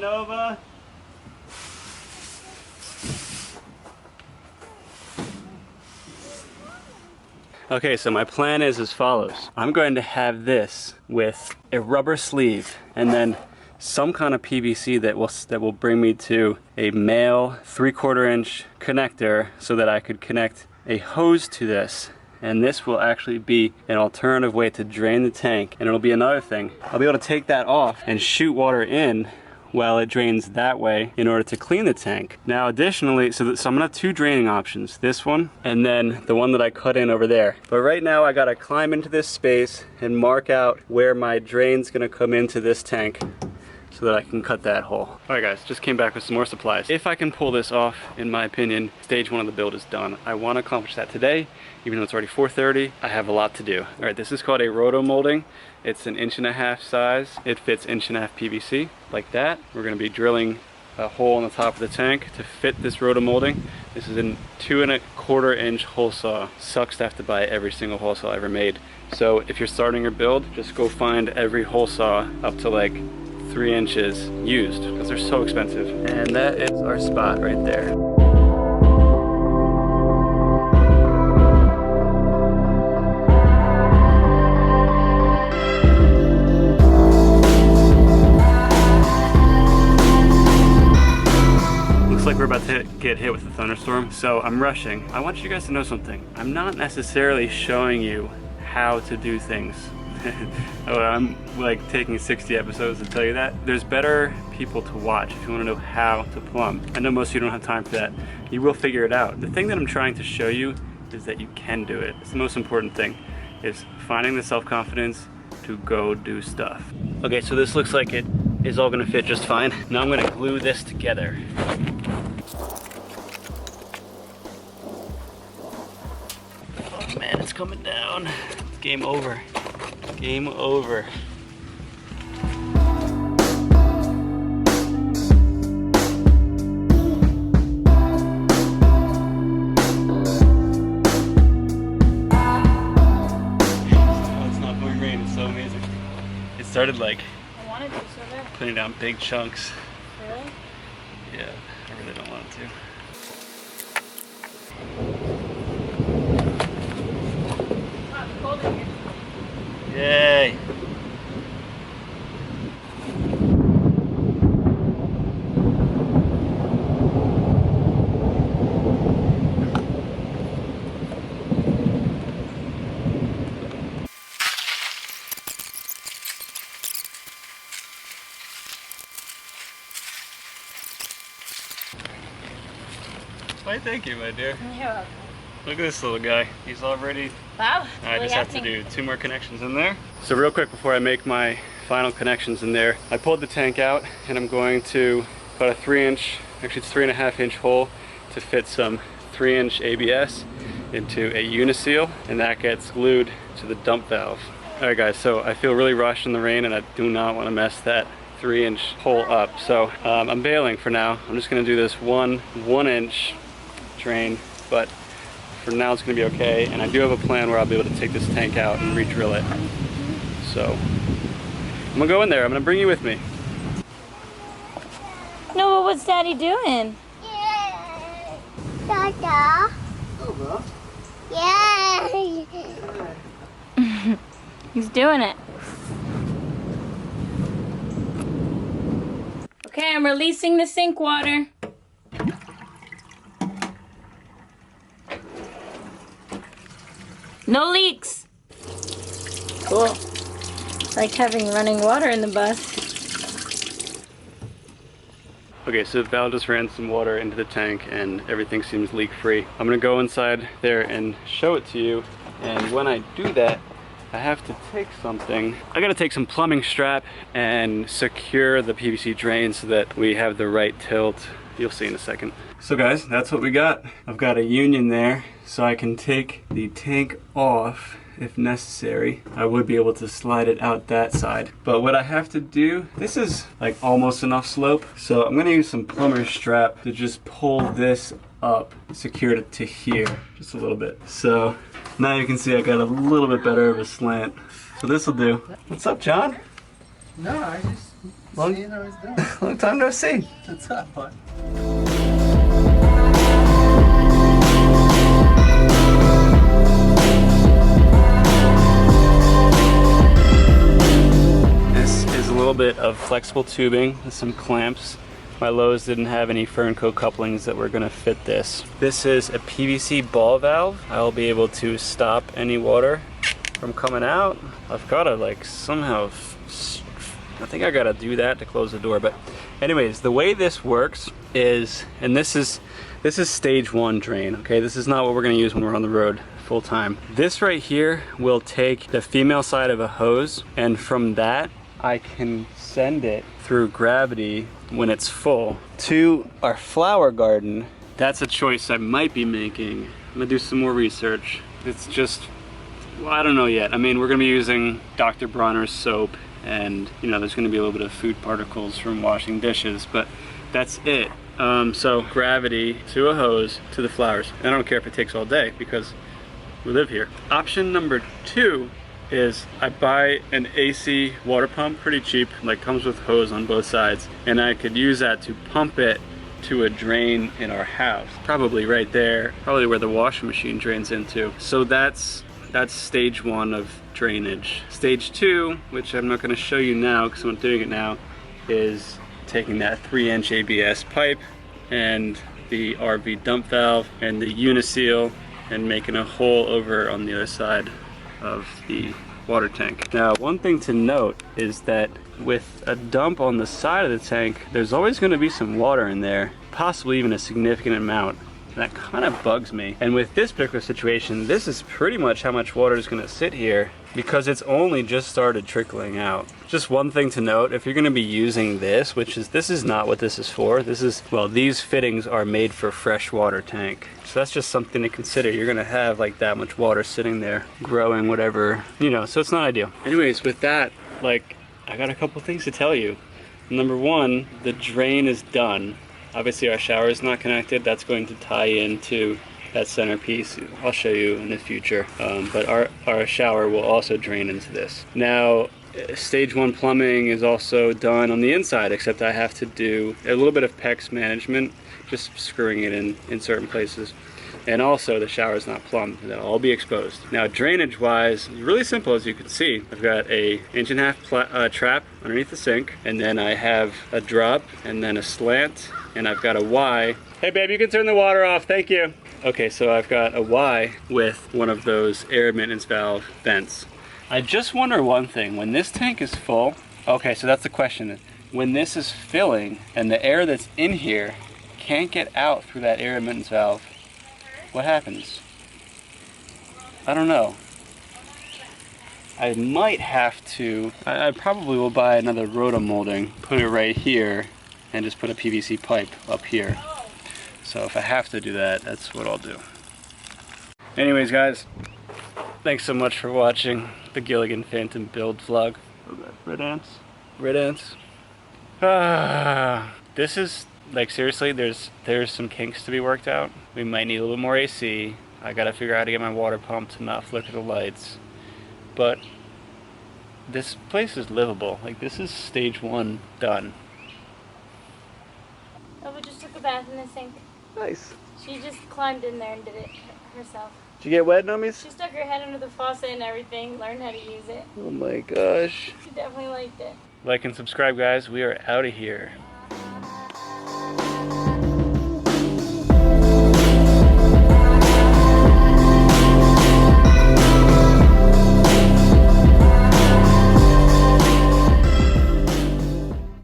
Nova. Okay, so my plan is as follows. I'm going to have this with a rubber sleeve and then some kind of PVC that will bring me to a male 3/4 inch connector so that I could connect a hose to this. And this will actually be an alternative way to drain the tank. And it'll be another thing. I'll be able to take that off and shoot water in while it drains that way in order to clean the tank. Now additionally, so I'm gonna have two draining options. This one, and then the one that I cut in over there. But right now I gotta climb into this space and mark out where my drain's gonna come into this tank so that I can cut that hole. All right guys, just came back with some more supplies. If I can pull this off, in my opinion, stage 1 of the build is done. I wanna accomplish that today, even though it's already 4:30, I have a lot to do. All right, this is called a roto molding. It's an 1.5 inch size. It fits 1.5 inch PVC, like that. We're gonna be drilling a hole in the top of the tank to fit this roto molding. This is a 2.25 inch hole saw. Sucks to have to buy every single hole saw ever made. So if you're starting your build, just go find every hole saw up to like 3 inches used, because they're so expensive. And that is our spot right there. Looks like we're about to get hit with a thunderstorm, so I'm rushing. I want you guys to know something. I'm not necessarily showing you how to do things. I'm like taking 60 episodes to tell you that. There's better people to watch if you want to know how to plumb. I know most of you don't have time for that. You will figure it out. The thing that I'm trying to show you is that you can do it. It's the most important thing, is finding the self-confidence to go do stuff. Okay, so this looks like it is all gonna fit just fine. Now I'm gonna glue this together. Oh man, it's coming down. Game over. Game over. Started like putting down big chunks. Really? Yeah, I really don't want it to. Oh, it's cold in here. Yay! Why, thank you, my dear. You're welcome. Look at this little guy. He's all ready. Wow. I just have to do 2 more connections in there. So real quick before I make my final connections in there, I pulled the tank out and I'm going to put a 3 inch, actually it's 3.5 inch hole to fit some 3 inch ABS into a uniseal, and that gets glued to the dump valve. All right guys, so I feel really rushed in the rain and I do not want to mess that 3 inch hole up. So I'm bailing for now. I'm just gonna do this one inch drain, but for now it's gonna be okay. And I do have a plan where I'll be able to take this tank out and re-drill it. So I'm gonna go in there. I'm gonna bring you with me. No, what's Daddy doing? Yeah. Dada. Over. Yeah. He's doing it. Okay, I'm releasing the sink water. No leaks. Cool. It's like having running water in the bus. Okay, so Val just ran some water into the tank and everything seems leak-free. I'm gonna go inside there and show it to you. And when I do that, I have to take something. I gotta take some plumbing strap and secure the PVC drain so that we have the right tilt. You'll see in a second. So guys, that's what we got. I've got a union there so I can take the tank off if necessary. I would be able to slide it out that side. But what I have to do, this is like almost enough slope. So I'm gonna use some plumber's strap to just pull this up, secure it to here, just a little bit. So now you can see I got a little bit better of a slant. So this will do. What's up, John? No, I just Long time no see. What's up, bud? This is a little bit of flexible tubing with some clamps. My Lowe's didn't have any Fernco couplings that were gonna fit this. This is a PVC ball valve. I'll be able to stop any water from coming out. I've gotta like somehow, I think I gotta do that to close the door. But anyways, the way this works is, and this is stage 1 drain, okay? This is not what we're gonna use when we're on the road full time. This right here will take the female side of a hose, and from that, I can send it through gravity when it's full to our flower garden. That's a choice I might be making. I'm gonna do some more research. It's just, well, I don't know yet. I mean, we're gonna be using Dr. Bronner's soap, and you know, there's gonna be a little bit of food particles from washing dishes, but that's it. So gravity to a hose to the flowers. And I don't care if it takes all day because we live here. Option number 2 is I buy an AC water pump, pretty cheap, like comes with hose on both sides, and I could use that to pump it to a drain in our house. Probably right there, probably where the washing machine drains into. So that's stage 1 of drainage. Stage 2, which I'm not gonna show you now because I'm not doing it now, is taking that 3-inch ABS pipe and the RV dump valve and the uniseal and making a hole over on the other side of the water tank. Now, one thing to note is that with a dump on the side of the tank, there's always going to be some water in there, possibly even a significant amount. That kind of bugs me. And with this particular situation, this is pretty much how much water is going to sit here because it's only just started trickling out. Just one thing to note, if you're going to be using this, this is not what this is for. This is, well, these fittings are made for freshwater tank. So that's just something to consider. You're going to have like that much water sitting there, growing whatever, you know, so it's not ideal. Anyways, with that, like, I got a couple things to tell you. Number 1, the drain is done. Obviously our shower is not connected. That's going to tie into that centerpiece. I'll show you in the future. But our shower will also drain into this. Now, stage 1 plumbing is also done on the inside, except I have to do a little bit of PEX management, just screwing it in certain places. And also the shower is not plumbed, that'll all be exposed. Now drainage wise, really simple as you can see. I've got a 1.5-inch trap underneath the sink, and then I have a drop and then a slant, and I've got a Y. Hey babe, you can turn the water off, thank you. Okay, so I've got a Y with one of those air maintenance valve vents. I just wonder one thing, when this tank is full, okay, so that's the question. When this is filling and the air that's in here can't get out through that air maintenance valve, what happens? I don't know. I might have to, I probably will buy another rotomolding, put it right here, and just put a PVC pipe up here. So if I have to do that, that's what I'll do. Anyways guys, thanks so much for watching the gilliganphantom build vlog. Red ants? Red ants? This is, like seriously, there's some kinks to be worked out. We might need a little more AC. I gotta figure out how to get my water pump to not flicker the lights. But this place is livable. Like, this is stage 1 done. Oh, we just took a bath in the sink. Nice. She just climbed in there and did it herself. Did you get wet, Nummies? She stuck her head under the faucet and everything, learned how to use it. Oh my gosh. She definitely liked it. Like and subscribe, guys. We are out of here.